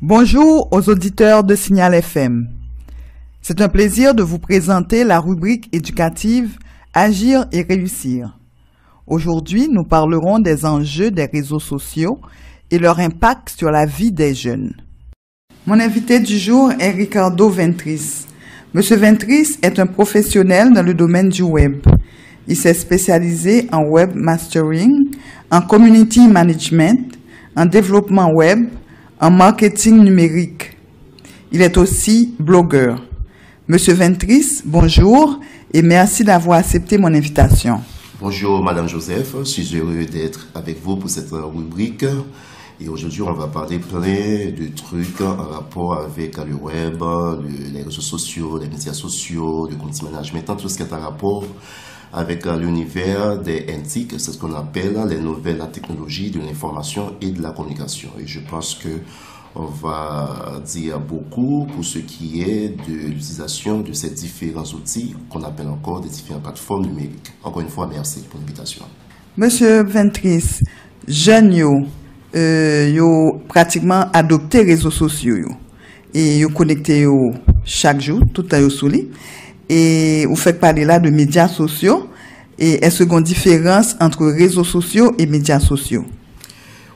Bonjour aux auditeurs de Signal FM. C'est un plaisir de vous présenter la rubrique éducative Agir et réussir. Aujourd'hui, nous parlerons des enjeux des réseaux sociaux et leur impact sur la vie des jeunes. Mon invité du jour est Ricardo Ventris. Monsieur Ventris est un professionnel dans le domaine du web. Il s'est spécialisé en web mastering, en community management, en développement web, en marketing numérique. Il est aussi blogueur. Monsieur Ventris, bonjour et merci d'avoir accepté mon invitation. Bonjour Madame Joseph, je suis heureux d'être avec vous pour cette rubrique. Et aujourd'hui, on va parler plein de trucs en rapport avec le web, les réseaux sociaux, les médias sociaux, le community management, tout ce qui est en rapport avec l'univers des NTIC, c'est ce qu'on appelle les nouvelles technologies de l'information et de la communication. Et je pense que on va dire beaucoup pour ce qui est de l'utilisation de ces différents outils qu'on appelle encore des différentes plateformes numériques. Encore une fois, merci pour l'invitation. Monsieur Ventris, jeunes yo pratiquement adopté les réseaux sociaux et yo connecté chaque jour, tout à yo souli. Et vous faites parler là de médias sociaux. Et est-ce qu'il y a une différence entre réseaux sociaux et médias sociaux?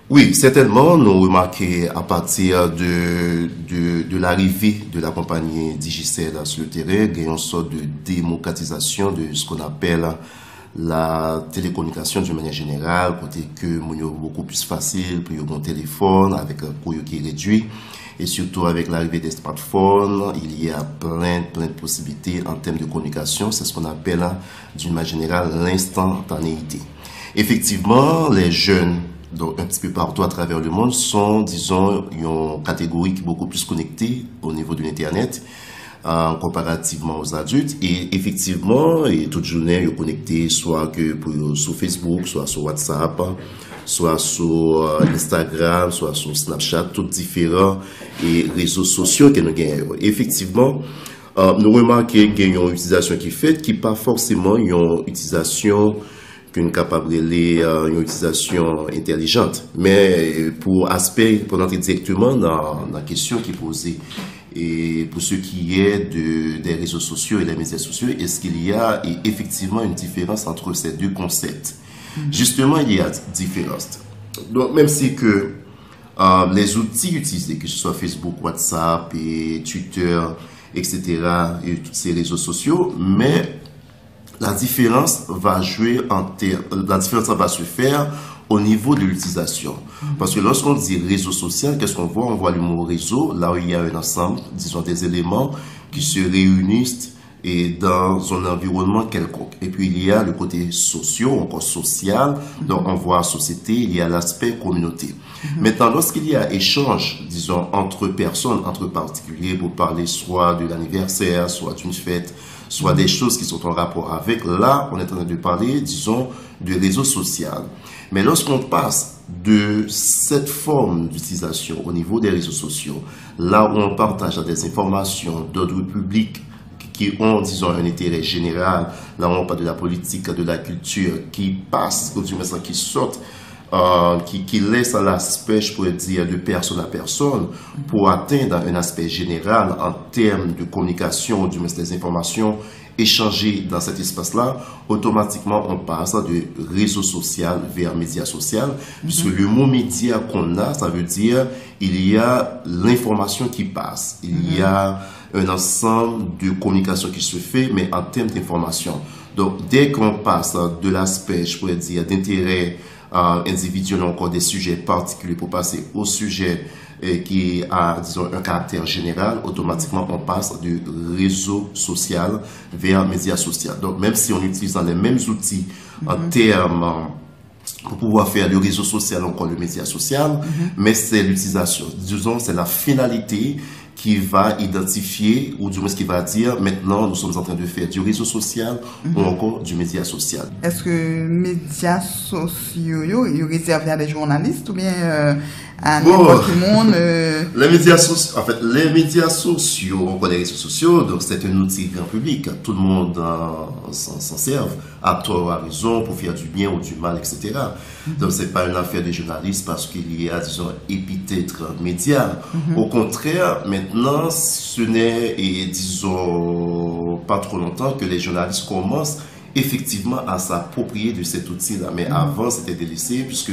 Oui, certainement. Nous remarquons à partir de l'arrivée de la compagnie Digicel sur le terrain, il y a une sorte de démocratisation de ce qu'on appelle la télécommunication d'une manière générale, côté que c'est beaucoup plus facile pour un téléphone avec un coût qui est réduit. Et surtout avec l'arrivée des smartphones, il y a plein de possibilités en termes de communication. C'est ce qu'on appelle d'une manière générale l'instantanéité. Effectivement, les jeunes, donc un petit peu partout à travers le monde, sont, disons, une catégorie qui est beaucoup plus connectée au niveau de l'Internet comparativement aux adultes. Et effectivement, et toute journée, ils sont connectés soit sur Facebook, soit sur WhatsApp, soit sur Instagram, soit sur Snapchat, tous différents réseaux sociaux que nous gagnons. Effectivement, nous remarquons qu'il y a une utilisation qui est faite, qui n'est pas forcément une utilisation qu'une capable de une utilisation intelligente. Mais pour entrer directement dans la question qui est posée, et pour ce qui est des réseaux sociaux et des médias sociaux, est-ce qu'il y a effectivement une différence entre ces deux concepts? Justement, il y a différence. Donc, même si que les outils utilisés, que ce soit Facebook, WhatsApp et Twitter, etc., et tous ces réseaux sociaux, mais la différence va se faire au niveau de l'utilisation. Parce que lorsqu'on dit réseau social, qu'est-ce qu'on voit? On voit le mot réseau, là où il y a un ensemble, disons des éléments qui se réunissent et dans un environnement quelconque. Et puis il y a le côté encore social, donc on voit société, il y a l'aspect communauté. Maintenant, lorsqu'il y a échange, disons, entre personnes, entre particuliers, pour parler soit de l'anniversaire, soit d'une fête, soit des choses qui sont en rapport avec, là, on est en train de parler, disons, de réseau social. Mais lorsqu'on passe de cette forme d'utilisation au niveau des réseaux sociaux, là où on partage des informations d'ordre public qui ont, disons, un intérêt général, là où on parle de la politique, de la culture, qui passe, qui sortent, qui laisse l'aspect, je pourrais dire, de personne à personne pour atteindre un aspect général en termes de communication, du moins des informations échangées dans cet espace-là, automatiquement on passe de réseau social vers média social, puisque le mot média qu'on a, ça veut dire il y a l'information qui passe, il y a un ensemble de communication qui se fait, mais en termes d'information. Donc dès qu'on passe de l'aspect, je pourrais dire, d'intérêt individuel, encore des sujets particuliers pour passer au sujet qui a, disons, un caractère général, automatiquement on passe du réseau social vers média social. Donc même si on utilise les mêmes outils en termes pour pouvoir faire le réseau social, encore le média social, mais c'est l'utilisation, disons, c'est la finalité qui va identifier, ou du moins qui va dire, maintenant nous sommes en train de faire du réseau social ou encore du média social. Est-ce que les médias sociaux sont réservés à des journalistes ou bien à n'importe qui monde. Les médias sociaux, en fait, les médias sociaux, on connaît les réseaux sociaux, donc c'est un outil grand public. Tout le monde s'en sert, à tort ou à raison, pour faire du bien ou du mal, etc. Donc c'est pas une affaire de journalistes parce qu'il y a, disons, épithètre média. Au contraire, maintenant, ce n'est, et disons, pas trop longtemps que les journalistes commencent effectivement à s'approprier de cet outil-là. Mais avant, c'était délaissé puisque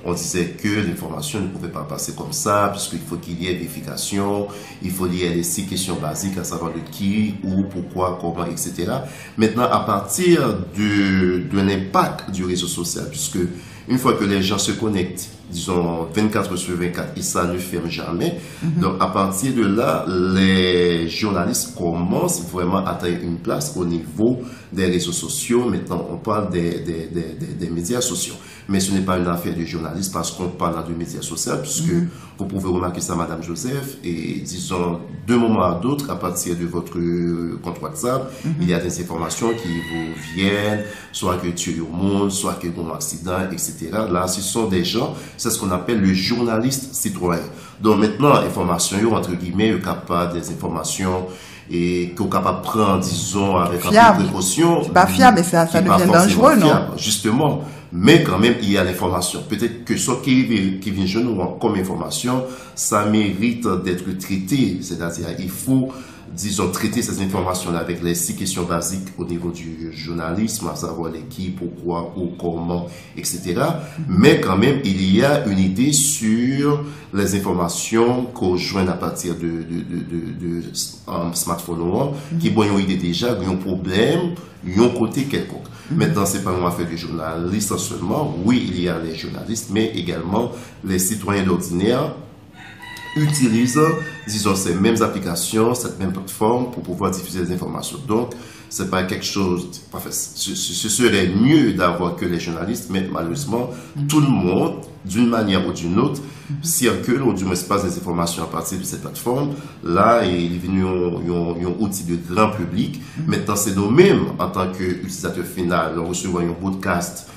on disait que l'information ne pouvait pas passer comme ça, puisqu'il faut qu'il y ait vérification, il faut qu'il y ait les 6 questions basiques, à savoir le qui, où, pourquoi, comment, etc. Maintenant, à partir de l'impact du réseau social, puisque une fois que les gens se connectent, disons 24 sur 24, et ça ne ferme jamais. Donc, à partir de là, les journalistes commencent vraiment à tailler une place au niveau des réseaux sociaux. Maintenant, on parle des médias sociaux. Mais ce n'est pas une affaire de journalistes parce qu'on parle là de médias sociaux, puisque vous pouvez remarquer ça, Madame Joseph, et disons, d'un moment à l'autre, à partir de votre compte WhatsApp, il y a des informations qui vous viennent, soit que tu es au monde, soit que bon accident, etc. Là, ce sont des gens, c'est ce qu'on appelle le journaliste citoyen. Donc maintenant, information, entre guillemets, capable des informations et qu'on est capable de prendre, disons, avec un peu de précaution. C'est pas fiable, mais ça devient dangereux, non? Justement. Mais quand même, il y a l'information. Peut-être que ce qui vient chez nous comme information, ça mérite d'être traité. C'est-à-dire, il faut, disons, traiter ces informations-là avec les 6 questions basiques au niveau du journalisme, à savoir les qui, pourquoi, où, comment, etc. Mais quand même, il y a une idée sur les informations qu'on joint à partir de smartphone, qui ont une idée déjà, qui ont un problème, ils ont un côté quelconque. Maintenant, c'est pas une affaire de journalistes seulement. Oui, il y a les journalistes, mais également les citoyens d'ordinaire utilisent, disons, ces mêmes applications, cette même plateforme pour pouvoir diffuser des informations. Donc, c'est pas quelque chose, enfin, ce serait mieux d'avoir que les journalistes, mais malheureusement, tout le monde, d'une manière ou d'une autre, circule ou du moins se passe des informations à partir de cette plateforme. Là, il est venu un outil de grand public. Maintenant, c'est nous-mêmes, en tant qu'utilisateur final, on reçoit un podcast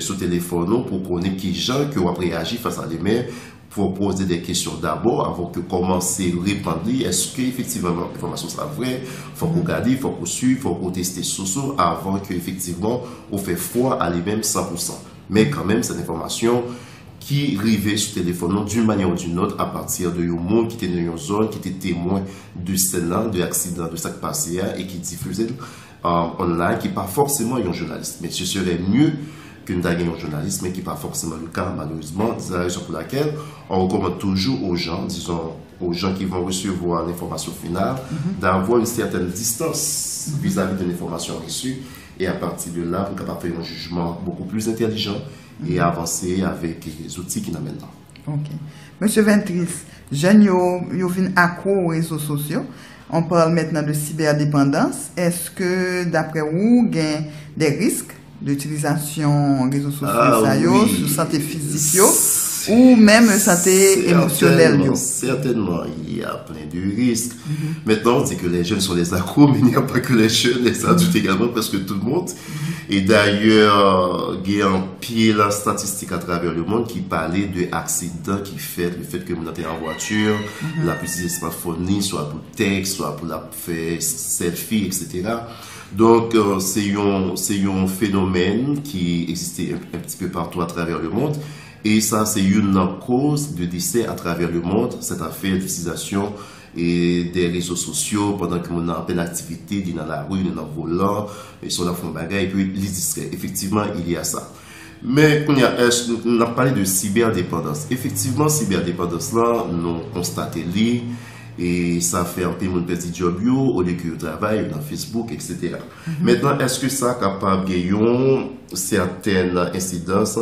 sur téléphone pour connaître qui gens qui ont réagi face à l'email, pour poser des questions d'abord avant que commencer à répondre. Est-ce qu'effectivement l'information sera vraie? Il faut qu'on regarde, il faut qu'on suive, il faut qu'on teste sous avant qu'effectivement on fait foi à lui-même 100%. Mais quand même, c'est une information qui arrivait sur le téléphone d'une manière ou d'une autre à partir de monde qui était dans une zone, qui était témoin de celle-là, de l'accident, de ce qui passait et qui diffusait online, qui n'est pas forcément un journaliste. Mais ce serait mieux qu'une d'ailleurs un journaliste, mais qui n'est pas forcément le cas, malheureusement. C'est la raison pour laquelle on recommande toujours aux gens, disons, aux gens qui vont recevoir l'information finale, d'avoir une certaine distance vis-à-vis de l'information reçue. Et à partir de là, vous êtes capable de faire un jugement beaucoup plus intelligent et avancer avec les outils qui nous amènent là. Ok. Monsieur Ventris, jeunes, ils viennent accro aux réseaux sociaux. On parle maintenant de cyberdépendance. Est-ce que, d'après vous, il y a des risques d'utilisation des réseaux sociaux sur santé physique ou même santé émotionnelle? Certainement, il y a plein de risques. Maintenant, on dit que les jeunes sont les accros, mais il n'y a pas que les jeunes, les adultes également, parce que tout le monde. Et d'ailleurs, il y a un pile statistique à travers le monde qui parlait d'accidents qui fait le fait que vous êtes en voiture, la petite smartphone, soit pour texte, soit pour la faire selfie, etc. Donc, c'est un phénomène qui existait un petit peu partout à travers le monde. Et ça, c'est une cause de décès à travers le monde, cette affaire d'utilisation et des réseaux sociaux pendant que on est en pleine activité, dans la rue, dans le volant, et sur la fond bagaille, et puis les distraits. Effectivement, il y a ça. Mais on a parlé de cyberdépendance. Effectivement, cyberdépendance là, nous constatons et ça fait un peu mon petit job au lieu que je travaille dans Facebook, etc. Maintenant, est-ce que ça est capable de gagner certaines incidences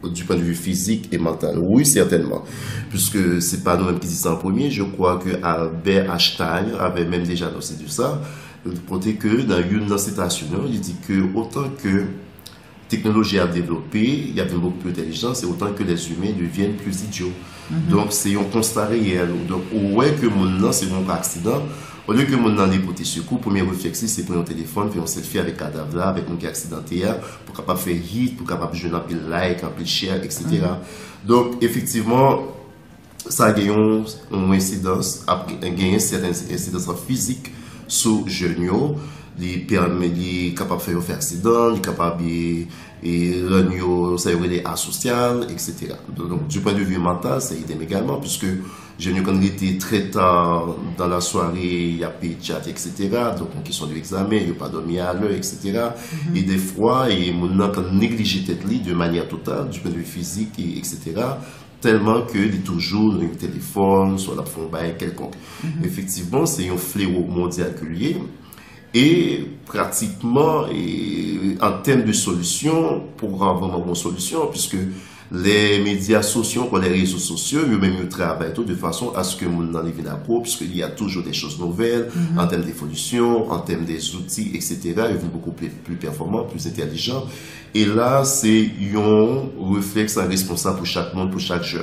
du point de vue physique et mental? Oui, certainement. Puisque c'est pas nous-mêmes qui disons ça en premier. Je crois que Albert Einstein avait même déjà annoncé de ça. Pour dire que dans une citation, il dit que autant que technologie a développé, il y a beaucoup plus d'intelligence et autant que les humains deviennent plus idiots. Donc, c'est un constat réel. Donc, ouais que mon c'est mon accident. Au lieu que mon nom les côtés secours, premier réflexe, c'est prendre un téléphone, faire un selfie avec cadavre là, avec un qui accidenté, pour capable faire hit, pour capable jouer un peu like, un peu share, etc. Donc, effectivement, ça a gagné une incidence, une certaine incidence physique sur les jeunes. Il est capable de faire accident, il est capable de rendre des asociales, etc. Donc, du point de vue mental, c'est idem également, puisque je ne connais pas très tard dans la soirée, il y a des chat, etc. Donc, en question de l'examen, il n'y a pas dormi à l'heure, etc. Et des fois, mon a négligé tête de manière totale, du point de vue physique, etc. Tellement qu'il est toujours dans le téléphone, soit la fond quelconque. Effectivement, c'est un fléau mondial que lié. Et pratiquement, en termes de solution, pour avoir vraiment une solution, puisque les médias sociaux, les réseaux sociaux, eux-mêmes travaillent de façon à ce que nous n'en arrivions pas, puisqu'il y a toujours des choses nouvelles en termes d'évolution, en termes des outils, etc. Ils vont beaucoup plus performants, plus intelligents. Et là, c'est un réflexe responsable pour chaque monde, pour chaque jeune.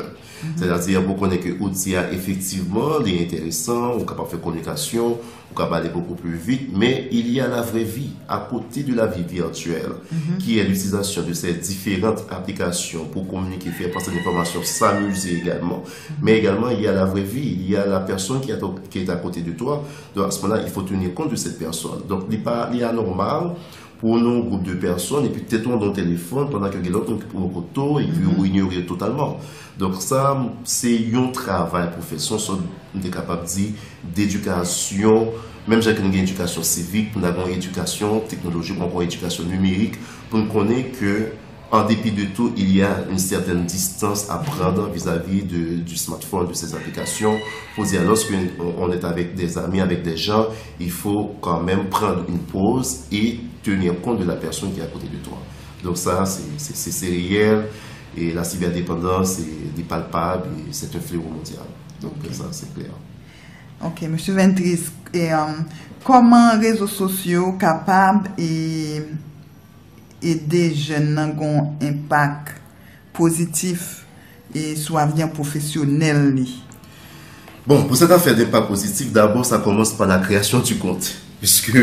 C'est-à-dire, vous connaissez que l'outil effectivement, il est intéressant, on est capable de faire communication, on est capable d'aller beaucoup plus vite, mais il y a la vraie vie, à côté de la vie virtuelle, qui est l'utilisation de ces différentes applications pour communiquer, faire passer l'information, s'amuser également. Mais également, il y a la vraie vie, il y a la personne qui est à côté de toi. Donc, à ce moment-là, il faut tenir compte de cette personne. Donc, il est anormal pour nous, groupe de personnes, et puis peut-être dans le téléphone pendant que l'autre pour un photo et puis vous ignorez totalement. Donc ça, c'est un travail professionnel, on est capable de dire, d'éducation, même j'ai une éducation civique, nous avons une éducation technologique, nous avons une éducation numérique, pour nous connaître que, en dépit de tout, il y a une certaine distance à prendre vis-à-vis du smartphone, de ces applications. Il faut dire, lorsqu'on est avec des amis, avec des gens, il faut quand même prendre une pause et tenir compte de la personne qui est à côté de toi. Donc ça, c'est réel. Et la cyberdépendance est palpable et c'est un fléau mondial. Donc ça, c'est clair. Ok, M. Ventris, comment les réseaux sociaux capables et aider jeunes à avoir un impact positif et sur l'avenir professionnel? Bon, pour cette affaire d'impact positif, d'abord, ça commence par la création du compte. Puisque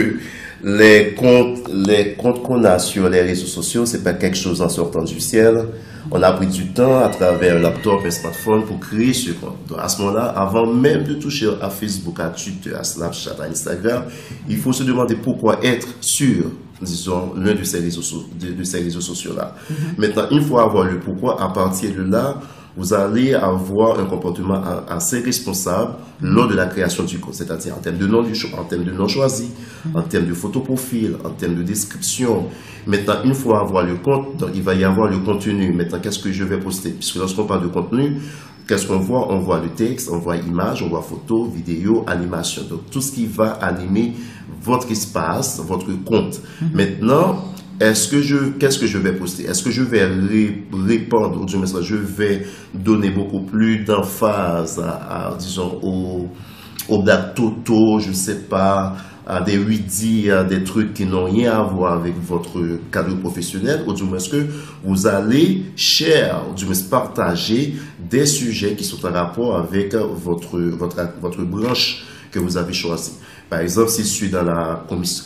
les comptes qu'on a sur les réseaux sociaux, c'est pas quelque chose en sortant du ciel. On a pris du temps à travers un laptop, un smartphone pour créer ce compte. Donc à ce moment-là, avant même de toucher à Facebook, à Twitter, à Snapchat, à Instagram, il faut se demander pourquoi être sur, disons, l'un de ces réseaux sociaux-là. Maintenant, une fois avoir le pourquoi, à partir de là, vous allez avoir un comportement assez responsable lors de la création du compte, c'est-à-dire en termes de nom choisi, en termes de photo profil, en termes de description. Maintenant, une fois avoir le compte, donc il va y avoir le contenu. Maintenant, qu'est-ce que je vais poster? Puisque lorsqu'on parle de contenu, qu'est-ce qu'on voit? On voit le texte, on voit image, on voit photo, vidéo, animation. Donc, tout ce qui va animer votre espace, votre compte. Maintenant, qu'est-ce que je vais poster? Est-ce que je vais répondre, ou du moins, je vais donner beaucoup plus d'emphase disons, aux blagues totaux, je ne sais pas, à des oui-dits, à des trucs qui n'ont rien à voir avec votre cadre professionnel, ou du moins, est-ce que vous allez ou du moins, partager des sujets qui sont en rapport avec votre branche que vous avez choisie. Par exemple, si je suis dans la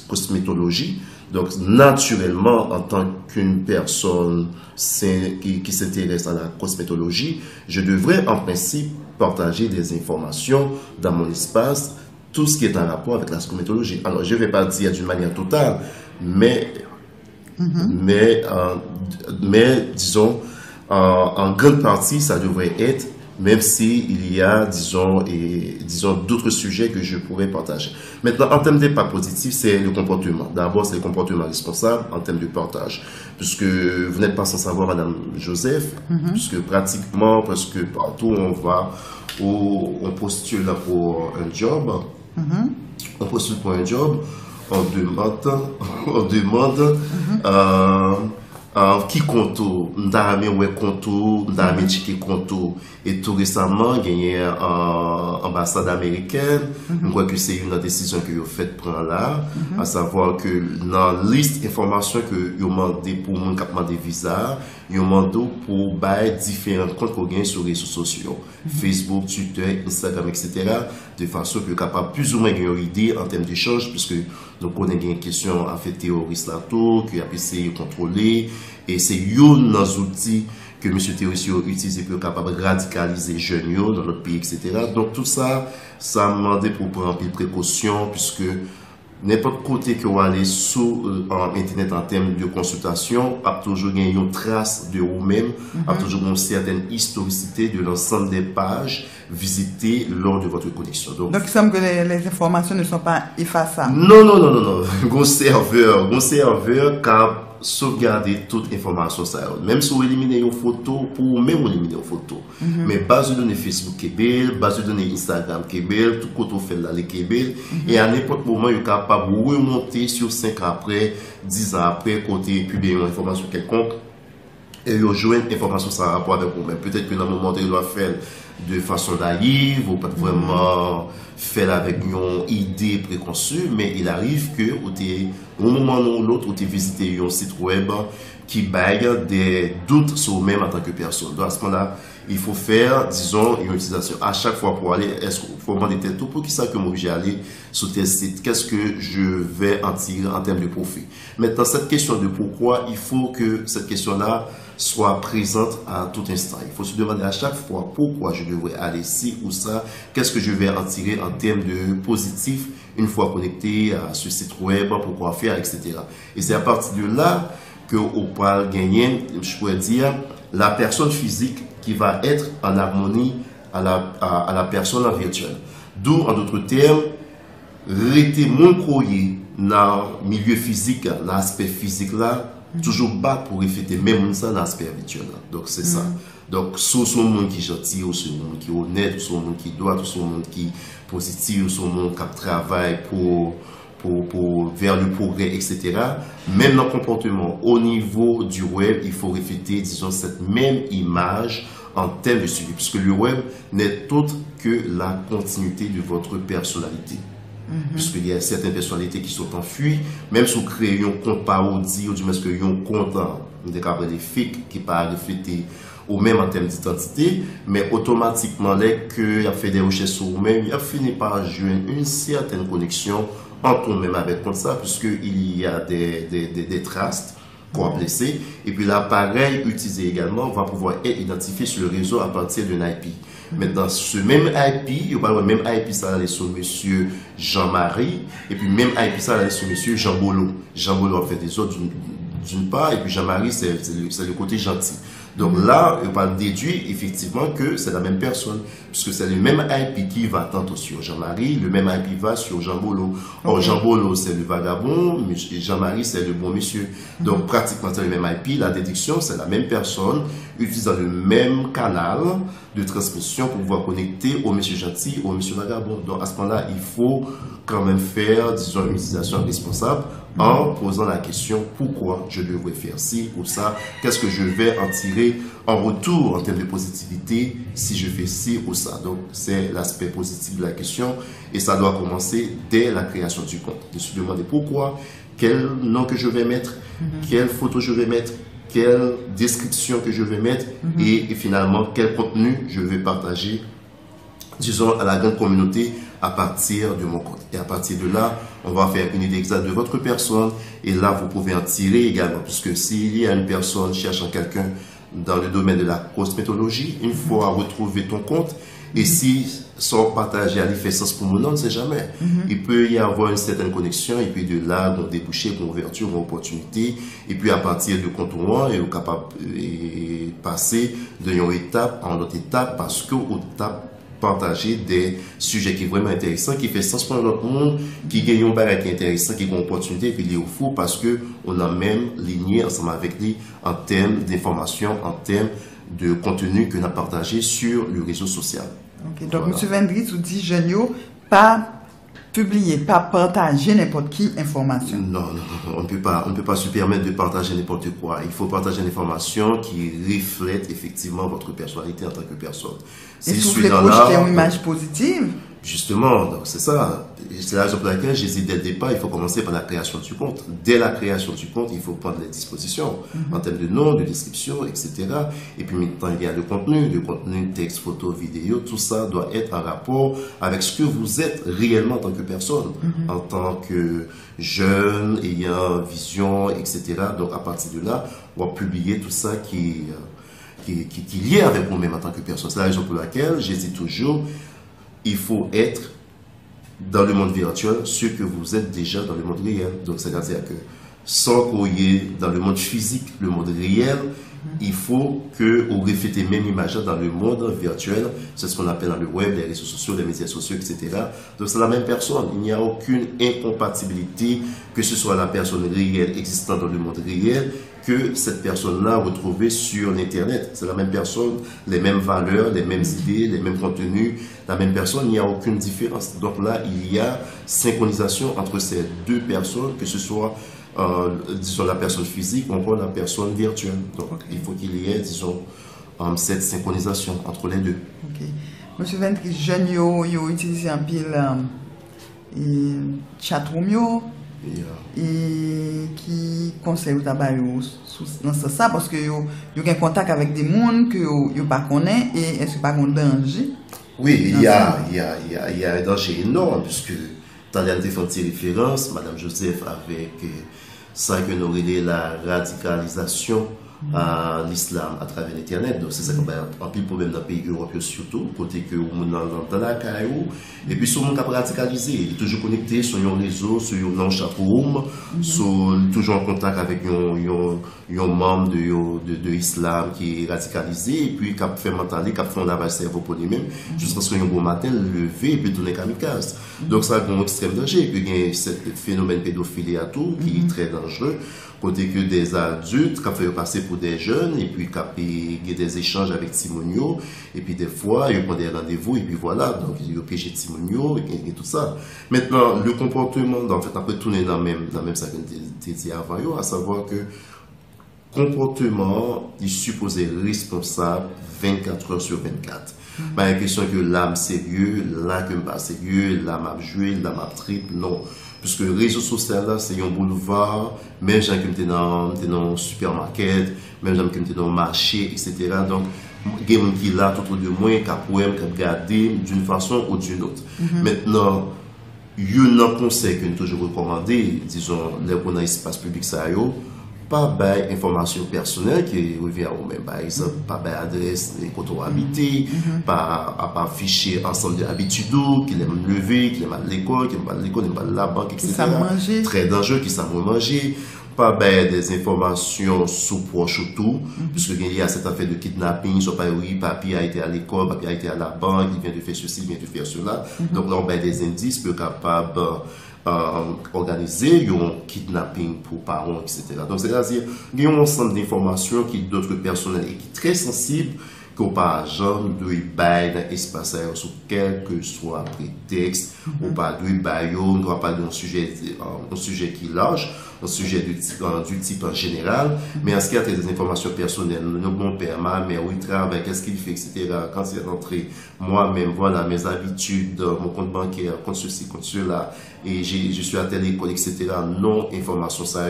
cosmétologie, donc naturellement, en tant qu'une personne qui s'intéresse à la cosmétologie, je devrais en principe partager des informations dans mon espace, tout ce qui est en rapport avec la cosmétologie. Alors, je ne vais pas dire d'une manière totale, mais disons, en grande partie, ça devrait être, même s'il y a, disons, d'autres sujets que je pourrais partager. Maintenant, en termes d'impact positif, c'est le comportement. D'abord, c'est le comportement responsable en termes de partage. Puisque vous n'êtes pas sans savoir, Madame Joseph, puisque pratiquement, parce que partout où on va, où on postule pour un job, on postule pour un job, on demande qui compte, et tout récemment, il y a une ambassade américaine. Je crois que c'est une décision que vous faites prendre là, à savoir que dans la liste d'informations que vous demandez pour mon capement des visas, vous demandez pour bailler différents comptes qu'on gagne sur les réseaux sociaux, Facebook, Twitter, Instagram, etc., de façon que vous capable plus ou moins gagner une idée en termes d'échange, puisque nous connaissons une question à fait terroriste là tout, qui a essayé de contrôler, et c'est un des outils que M. Théossio utilise pour capable de radicaliser les jeunes dans notre pays, etc. Donc tout ça, ça m'a demandé pour prendre une précaution, puisque n'importe côté que vous allez sur Internet en termes de consultation, a toujours une trace de vous-même, a toujours une certaine historicité de l'ensemble des pages visitées lors de votre connexion. Donc il semble que les informations ne sont pas effaçables. Non. Un serveur qui a sauvegardé toute information. Même si vous éliminez une photo, pour même éliminer une photo. Mais base de données Facebook qui est belle, base de données Instagram qui est belle, tout côté fait là qui est belle. Et à n'importe moment, il est capable de remonter sur 5 ans après, 10 ans après, côté publier une information quelconque. Et il joue une information sans rapport avec vous-même. Peut-être que dans le moment, il doit faire de façon naïve, ou pas vraiment faire avec une idée préconçue, mais il arrive que, au moment ou l'autre, où tu visites un site web qui baille des doutes sur vous-même en tant que personne. Donc à ce moment-là, il faut faire, disons, une utilisation à chaque fois pour aller, est-ce qu'il faut demander tout pour qui ça que moi j'ai allé sur tel site, qu'est-ce que je vais en tirer en termes de profit. Maintenant, cette question de pourquoi, il faut que cette question-là soit présente à tout instant. Il faut se demander à chaque fois pourquoi je devrais aller ci ou ça, qu'est-ce que je vais en tirer en termes de positif une fois connecté à ce site web, pourquoi faire, etc. Et c'est à partir de là que on parle gagner, je pourrais dire, la personne physique qui va être en harmonie à la personne en virtuel. D'où, en d'autres termes, rester moins croyé dans le milieu physique, dans l'aspect physique là, toujours bas pour refléter même ça dans l'aspect virtuel. Donc c'est ça. Donc soit son monde qui est gentil, ou son monde qui est honnête, ou son monde qui doit, ou son monde qui est positif, ou son monde qui travaille vers le progrès, etc. Même dans le comportement, au niveau du web, il faut refléter, disons, cette même image en termes de suivi, puisque le web n'est autre que la continuité de votre personnalité. Puisqu'il y a certaines personnalités qui sont en fuite, même si vous créez un compte parodie, ou du moins que un compte des fake qui pas refléter ou même en termes d'identité, mais automatiquement, dès qu'il a fait des recherches sur vous-même, il a fini par jouer une certaine connexion entre nous-mêmes avec comme ça, puisqu'il y a des traces qu'on a blessés, et puis l'appareil utilisé également va pouvoir être identifié sur le réseau à partir d'un IP. Maintenant, ce même IP, il va le même IP, ça allait sur monsieur Jean-Marie, et puis même IP, ça allait sur monsieur Jean-Bolo. Jean-Bolo a fait des autres d'une part, et puis Jean-Marie, c'est le côté gentil. Donc là, on va déduire effectivement que c'est la même personne, puisque c'est le même IP qui va tantôt sur Jean-Marie, le même IP va sur Jean-Bolo. Or, Jean-Bolo, c'est le vagabond, et Jean-Marie, c'est le bon monsieur. Donc, pratiquement, c'est le même IP. La déduction, c'est la même personne, utilisant le même canal de transmission pour pouvoir connecter au monsieur gentil, au monsieur vagabond. Donc, à ce moment-là, il faut quand même faire, disons, une utilisation responsable en posant la question pourquoi je devrais faire ci ou ça, qu'est-ce que je vais en tirer en retour en termes de positivité si je fais ci ou ça. Donc c'est l'aspect positif de la question et ça doit commencer dès la création du compte. De se demander pourquoi, quel nom que je vais mettre, quelle photo je vais mettre, quelle description que je vais mettre et finalement quel contenu je vais partager, disons, à la grande communauté à partir de mon compte. Et à partir de là, on va faire une idée exacte de votre personne. Et là, vous pouvez en tirer également. Puisque s'il y a une personne cherchant quelqu'un dans le domaine de la cosmétologie, une fois retrouver ton compte, et si son partage a fait sens pour moi, on ne sait jamais. Il peut y avoir une certaine connexion, et puis de là, on déboucher, une ouverture, une opportunité, et puis à partir de contour, il est capable de passer d'une étape en autre étape, parce que au étape partager des sujets qui sont vraiment intéressants, qui fait sens pour notre monde, qui gagne un bagage qui est intéressant, qui a une opportunité, et puis il est au fou parce que on a même ligné ensemble avec lui en termes d'information, en termes de contenu que nous avons partagé sur le réseau social. Okay. Donc, voilà. M. Vendry, vous dit, Genio, pas publier, pas partager n'importe qui information. Non, on ne peut pas se permettre de partager n'importe quoi. Il faut partager une information qui reflète effectivement votre personnalité en tant que personne. Et si vous voulez projeter une image positive? Justement, donc c'est ça. C'est la raison pour laquelle j'ai dit dès le départ, il faut commencer par la création du compte. Dès la création du compte, il faut prendre les dispositions en termes de nom, de description, etc. Et puis maintenant, il y a le contenu, texte, photo, vidéo, tout ça doit être en rapport avec ce que vous êtes réellement en tant que personne, en tant que jeune, ayant vision, etc. Donc à partir de là, on va publier tout ça qui qui lié avec nous-mêmes en tant que personne. C'est la raison pour laquelle je dis toujours, il faut être dans le monde virtuel ce que vous êtes déjà dans le monde réel. Donc, c'est-à-dire que sans qu'on y ait dans le monde physique, le monde réel, il faut que vous reflétez même image dans le monde virtuel. C'est ce qu'on appelle dans le web, les réseaux sociaux, les médias sociaux, etc. Donc, c'est la même personne. Il n'y a aucune incompatibilité, que ce soit la personne réelle existant dans le monde réel, que cette personne-là retrouvée sur l'Internet. C'est la même personne, les mêmes valeurs, les mêmes idées, les mêmes contenus, la même personne, il n'y a aucune différence. Donc là, il y a synchronisation entre ces deux personnes, que ce soit, disons, la personne physique ou encore la personne virtuelle. Donc, il faut qu'il y ait, disons, cette synchronisation entre les deux. Ok. Monsieur Ventry, jeunes, ils utilisent un pile chatroom, et qui conseille au tabac dans ce sens parce que il y a un contact avec des mondes que vous pas connaît et est-ce que pas un danger? Oui, il y a un danger énorme puisque dans les différentes références, Madame Joseph avec ça que nous relais la radicalisation à l'islam à travers l'internet. Donc c'est ça qu'on a un pile problème dans les pays européens surtout, côté que on dans la caillou et puis sur mon cap radicalisé, il est toujours connecté sur un réseau, sur un chapeau, toujours en contact avec un membre de l'islam qui est radicalisé et puis qui a fait mentaler, qui a fait un lavage cerveau pour lui-même jusqu'à ce qu'un bon matin lever et puis tourner kamikaze. Donc ça a un extrême danger. Et puis il y a ce phénomène pédophilie à tout qui est très dangereux. Côté que des adultes qui fait passer pour des jeunes et puis qui ont des échanges avec Timonio et puis des fois ils prennent des rendez-vous et puis voilà, donc ils ont piégé Timonio et tout ça. Maintenant le comportement, en fait après tourner dans même ça que tu dit avant, à savoir que comportement il est supposé responsable 24 heures sur 24. Pas une question que l'âme sérieux, là que pas sérieux, l'âme a joué, l'âme a trip, non. Puisque le réseau social là, c'est un boulevard, même gens qui étaient dans un supermarché, même gens qui étaient dans un marché, etc. Donc, il y a des gens qui sont là, tout de moins, qui peuvent regarder d'une façon ou d'une autre. Maintenant, il y a un conseil que nous toujours recommandé, disons, les gens dans l'espace public, ça y est, pas d'informations personnelles qui reviennent au même. Par exemple, pas d'adresse, les côtés habités, pas afficher ensemble d'habitudes, qui aiment lever, qui aiment aller à l'école, qui aiment pas l'école, qui aiment pas la banque, etc. Très dangereux, qui savent manger. Pas des informations sous proche ou tout, puisqu'il y a cette affaire de kidnapping, soit pas oui, papi a été à l'école, papi a été à la banque, il vient de faire ceci, il vient de faire cela. Donc là, on a des indices peu capables organiser un kidnapping pour parents, etc. Donc, c'est-à-dire, il y a un ensemble d'informations qui d'autres personnels et qui sont très sensibles, qu'on par exemple doit bailler dans l'espace sous quel que soit prétexte, ou pas doit bailler, on ne doit pas d'un sujet qui est large, un sujet du type en général, mais en ce qui a des informations personnelles, nos bons pères, ma mère, où il travaille, qu'est-ce qu'il fait, etc. Quand il est rentré, moi-même, voilà mes habitudes, mon compte bancaire, compte ceci, compte cela, et je suis à telle école, etc. Non, information ça,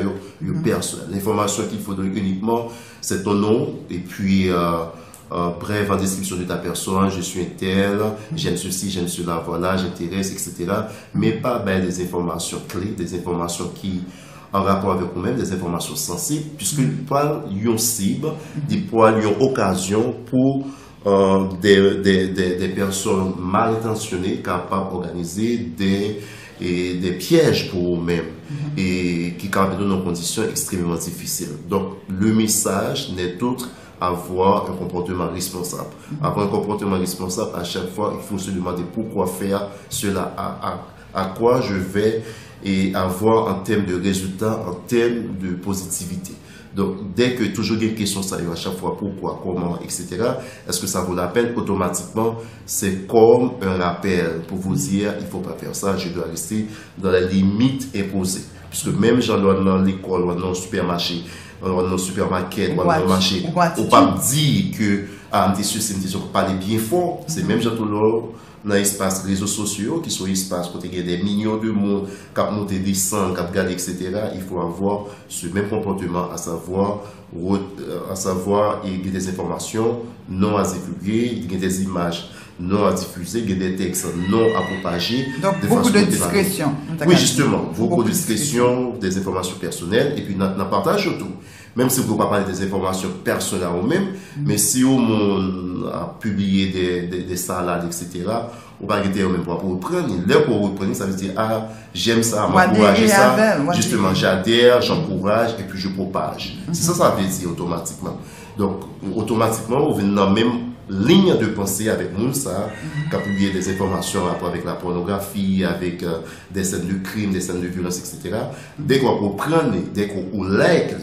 personnel. L'information qu'il faut donner uniquement, c'est ton nom, et puis, bref, en description de ta personne, je suis un tel, j'aime ceci, j'aime cela, voilà, j'intéresse, etc. Mais pas des informations clés, des informations qui, en rapport avec nous-mêmes, des informations sensibles, puisque pas une cible, des poils, une occasion pour des personnes mal intentionnées capables d'organiser des pièges pour eux-mêmes et qui capables de nos conditions extrêmement difficiles. Donc, le message n'est autre avoir un comportement responsable. Avoir un comportement responsable, à chaque fois, il faut se demander pourquoi faire cela, à quoi je vais et avoir en termes de résultats, en termes de positivité. Donc, dès que toujours il y a une question sérieuse à chaque fois, pourquoi, comment, etc., est-ce que ça vaut la peine? Automatiquement, c'est comme un rappel pour vous dire, il ne faut pas faire ça, je dois rester dans la limite imposée. Puisque même gens dans l'école, ou dans le supermarché, dans le supermarché, ou dans le marché, on ne peut pas dire que, c'est une question pour parler bien fort, c'est même gens dans l'espace réseaux sociaux, qui sont espaces où il y a des millions de monde qui ont monté des descendent, qui ont regardé, etc. Il faut avoir ce même comportement, à savoir il y a des informations non à divulguer, il y a des images non à diffuser, il y a des textes non à propager. Donc, beaucoup de discrétion. Oui, justement, beaucoup de discrétion, des informations personnelles, et puis on partage tout. même si vous ne pouvez pas parler des informations personnelles ou même, mais si on a publié des salades, etc., ou pas arrêter même pour reprendre, là pour reprendre, ça veut dire, ah, j'aime ça, m'encourager ça, justement, j'adhère, j'encourage, et puis je propage. C'est ça, ça veut dire automatiquement. Donc, automatiquement, vous venez dans la même ligne de pensée avec nous, ça, qui a publié des informations en rapport avec la pornographie, avec des scènes de crime, des scènes de violence, etc. Dès qu'on reprend, dès qu'on like,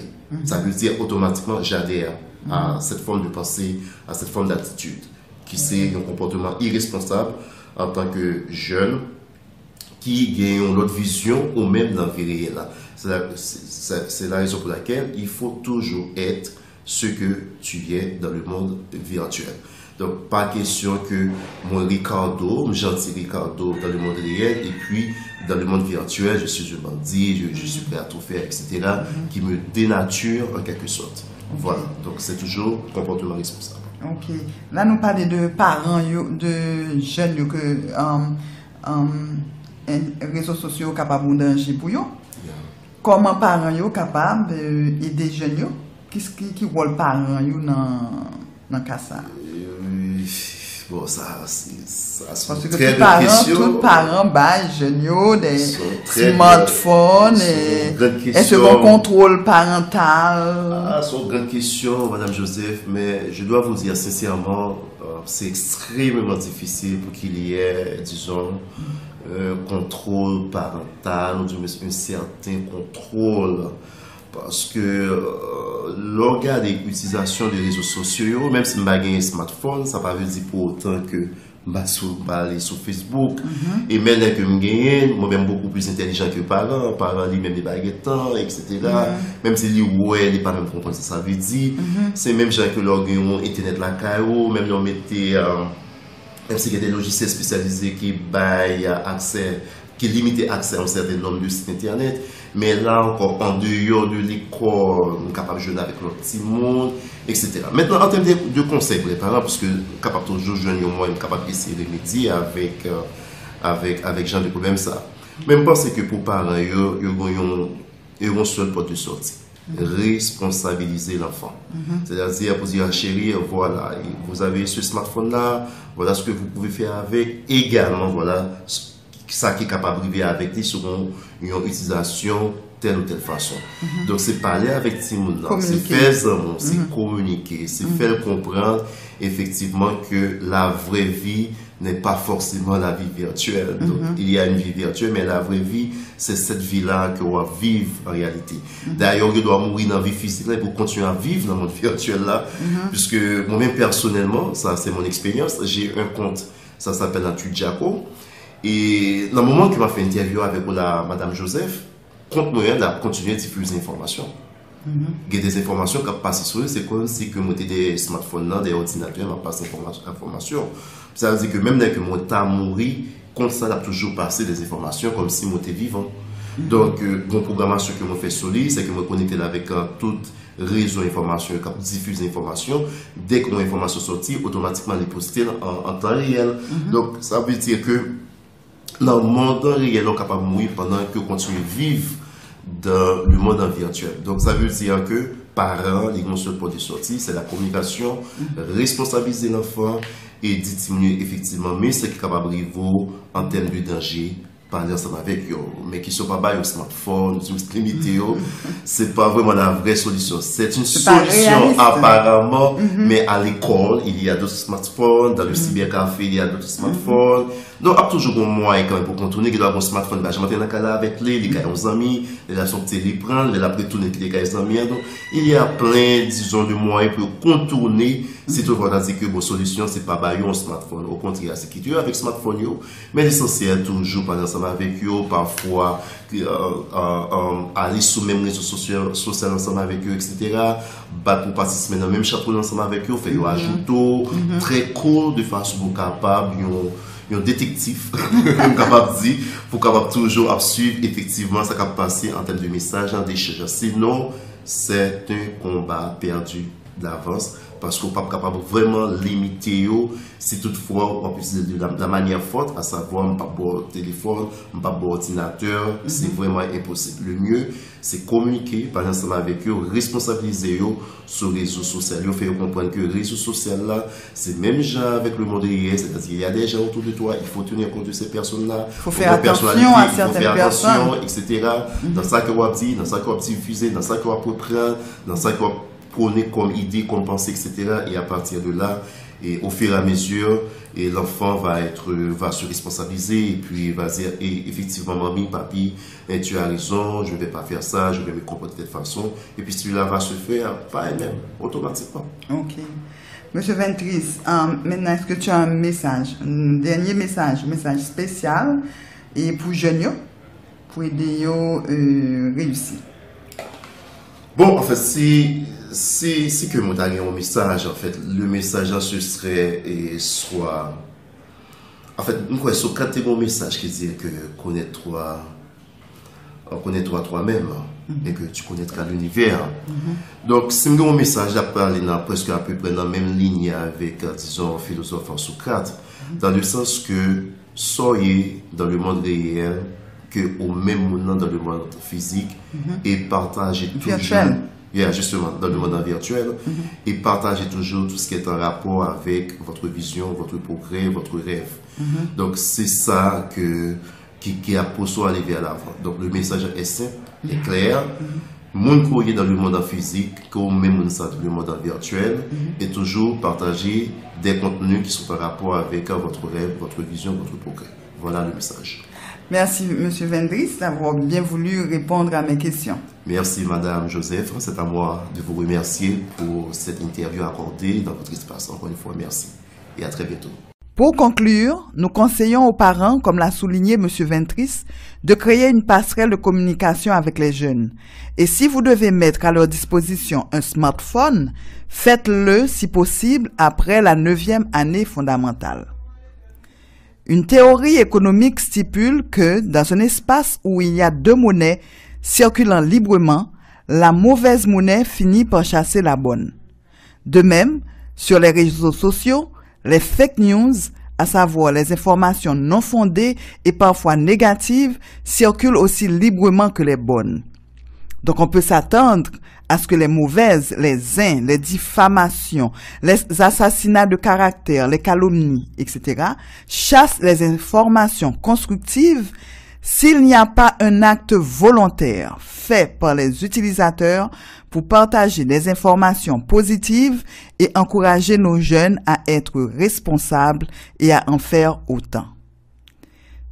ça veut dire automatiquement, j'adhère à cette forme de pensée, à cette forme d'attitude, qui c'est un comportement irresponsable en tant que jeune qui gagne une autre vision ou même dans la vie réelle. C'est la raison pour laquelle il faut toujours être ce que tu es dans le monde virtuel. Donc, pas question que mon Ricardo, mon gentil Ricardo dans le monde réel, et puis dans le monde virtuel, je suis un bandit, je suis prêt à tout faire, etc., qui me dénature en quelque sorte. Voilà, donc c'est toujours comportement responsable. Ok. Là, nous parlons de parents, de jeunes que les réseaux sociaux sont capables de danger pour eux. Comment parents sont capables d'aider les jeunes? Qui rôle parents dans le cas ça? Bon, ça c'est parce que tous parents baillent jeunes des smartphones et un contrôle parental. C'est une grande question, Madame Joseph, mais je dois vous dire sincèrement, c'est extrêmement difficile pour qu'il y ait, disons, un contrôle parental, ou un certain contrôle. Parce que l'organe d'utilisation des réseaux sociaux, même si je n'ai pas un smartphone, ça ne veut pas dire pour autant que je vais aller sur Facebook. Et maintenant que je gagne, moi-même beaucoup plus intelligent que les parents lui-même des baguettes, etc. Même si les ouais, ils pas même comprendre ce que ça veut dire. C'est même gens que l'organe Internet la caillou, même si on mettait, même si il y a des logiciels spécialisés qui baillent accès, qui limitent l'accès à un certain nombre de sites Internet. Mais là encore, en dehors de l'école, on est capable de jouer avec notre petit monde, etc. Maintenant, en termes de conseils pour les parents, parce que capable toujours jouer au moins, capable d'essayer de remédier avec genre de problème ça. Même penser que pour les parents, ils ont une seule porte de sortie. Responsabiliser l'enfant. C'est-à-dire pour dire, chérie, voilà, vous avez ce smartphone-là, voilà ce que vous pouvez faire avec. Également, voilà ça qui est capable de vivre avec lui selon une utilisation telle ou telle façon. Donc, c'est parler avec Timon, c'est faire c'est communiquer, c'est faire comprendre effectivement que la vraie vie n'est pas forcément la vie virtuelle. Donc, il y a une vie virtuelle, mais la vraie vie, c'est cette vie-là qu'on va vivre en réalité. D'ailleurs, on doit mourir dans la vie physique là, pour continuer à vivre dans le monde virtuel là, puisque moi-même personnellement, ça c'est mon expérience, j'ai un compte, ça s'appelle Nathalie Jaco. Et dans le moment qu'il m'a fait interview avec Madame Joseph, compte moyen de continuer à diffuser des informations. Il y a des informations qui passent sur eux, c'est comme si moi j'ai des smartphones, des ordinateurs, m'a passé informations. Ça veut dire que même dès que moi t'as mouru, comme ça, il a toujours passé des informations comme si moi j'étais vivant. Donc, mon programmation que moi fais sur lui, c'est que moi connecte avec toute réseau d'informations, qui diffuse l'information. Dès que mon information sortit, automatiquement les poster en temps réel. Donc, ça veut dire que dans le monde réel, on est capable de mourir pendant que continue à vivre dans le monde virtuel. Donc, ça veut dire que parents, les grands seul pour de sortie, c'est la communication, responsabiliser l'enfant et diminuer effectivement, mais ce qui est capable de vivre en termes de danger, parler ensemble avec eux, mais qui ne sont pas au smartphone, juste limité, c'est pas vraiment la vraie solution. C'est une solution apparemment, mais à l'école, il y a d'autres smartphones, dans le cybercafé, il y a d'autres smartphones. Donc, il y a toujours un moyen quand même pour contourner, il doit avoir un smartphone, je m'entends dans le avec les cas aux amis, les son petit les prendre, les après tourner les cas aux amis. Donc, il y a plein, disons, de moyens pour contourner. Si tu vois dire que vos solutions, c'est pas un smartphone. Au contraire, c'est qui tu avec smartphone, mais l'essentiel toujours par ensemble avec eux, parfois aller sur même réseaux sociaux ensemble avec eux, etc. Battre pour participer dans le même chapeau ensemble avec eux, faire ajouter très court de façon capable, un détective, capable de dire, pour capable toujours suivre effectivement ce qui a passé en termes de messages, d'échanges. Sinon, c'est un combat perdu d'avance parce qu'on n'est pas capable vraiment limiter si toutefois on peut utiliser de la manière forte, à savoir on ne pas boire téléphone, on ne pas boire ordinateur, c'est vraiment impossible. Le mieux, c'est communiquer, parler ensemble avec eux, responsabiliser eux sur les réseaux sociaux, faire comprendre que les réseaux sociaux là, c'est même gens avec le monde réel, c'est-à-dire il y a des gens autour de toi, il faut tenir compte de ces personnes-là, il faut faire attention à certaines personnes, etc. Dans ça que on dit, dans ça qu'on diffuser, dans ça qu'on peut prendre, dans ça qu'on prôner comme idée, comme pensée, etc. Et à partir de là, et au fur et à mesure, et l'enfant va se responsabiliser et puis va dire, et effectivement, mamie, papi, tu as raison, je ne vais pas faire ça, je vais me comporter de cette façon. Et puis celui-là va se faire par elle-même, automatiquement. Ok. Monsieur Ventris, maintenant, est-ce que tu as un message, un dernier message, un message spécial et pour jeunes, pour aider à réussir? Bon, en fait, si que moi t'as un message, en fait, le message ce serait soit, en fait, nous quoi, sur quatre mon message qui dit que connais-toi toi-même et que tu connaîtras l'univers. Donc, si mon message a parlé presque à peu près dans la même ligne avec, disons, philosophe Socrate, dans le sens que soyez dans le monde réel que au même moment dans le monde physique et partagez toujours justement dans le monde virtuel et partagez toujours tout ce qui est en rapport avec votre vision, votre progrès, votre rêve. Donc c'est ça qui a pour soi aller vers l'avant. Donc le message est simple, est clair. Mon courrier dans le monde physique, comme même dans le monde virtuel, et toujours partager des contenus qui sont en rapport avec votre rêve, votre vision, votre progrès. Voilà le message. Merci, M. Ventris, d'avoir bien voulu répondre à mes questions. Merci, Madame Joseph. C'est à moi de vous remercier pour cette interview accordée dans votre espace. Encore une fois, merci. Et à très bientôt. Pour conclure, nous conseillons aux parents, comme l'a souligné M. Ventris, de créer une passerelle de communication avec les jeunes. Et si vous devez mettre à leur disposition un smartphone, faites-le, si possible, après la 9e année fondamentale. Une théorie économique stipule que, dans un espace où il y a deux monnaies circulant librement, la mauvaise monnaie finit par chasser la bonne. De même, sur les réseaux sociaux, les fake news, à savoir les informations non fondées et parfois négatives, circulent aussi librement que les bonnes. Donc on peut s'attendre à ce que les mauvaises, les diffamations, les assassinats de caractère, les calomnies, etc., chassent les informations constructives s'il n'y a pas un acte volontaire fait par les utilisateurs pour partager des informations positives et encourager nos jeunes à être responsables et à en faire autant.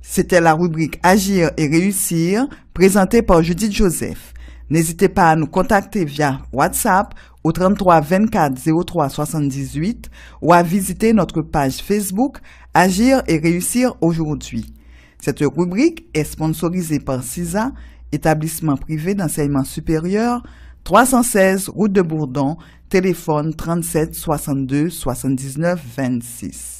C'était la rubrique Agir et réussir, présentée par Judith Joseph. N'hésitez pas à nous contacter via WhatsApp au 33 24 03 78 ou à visiter notre page Facebook Agir et réussir aujourd'hui. Cette rubrique est sponsorisée par CISA, établissement privé d'enseignement supérieur, 316 route de Bourdon, téléphone 37 62 79 26.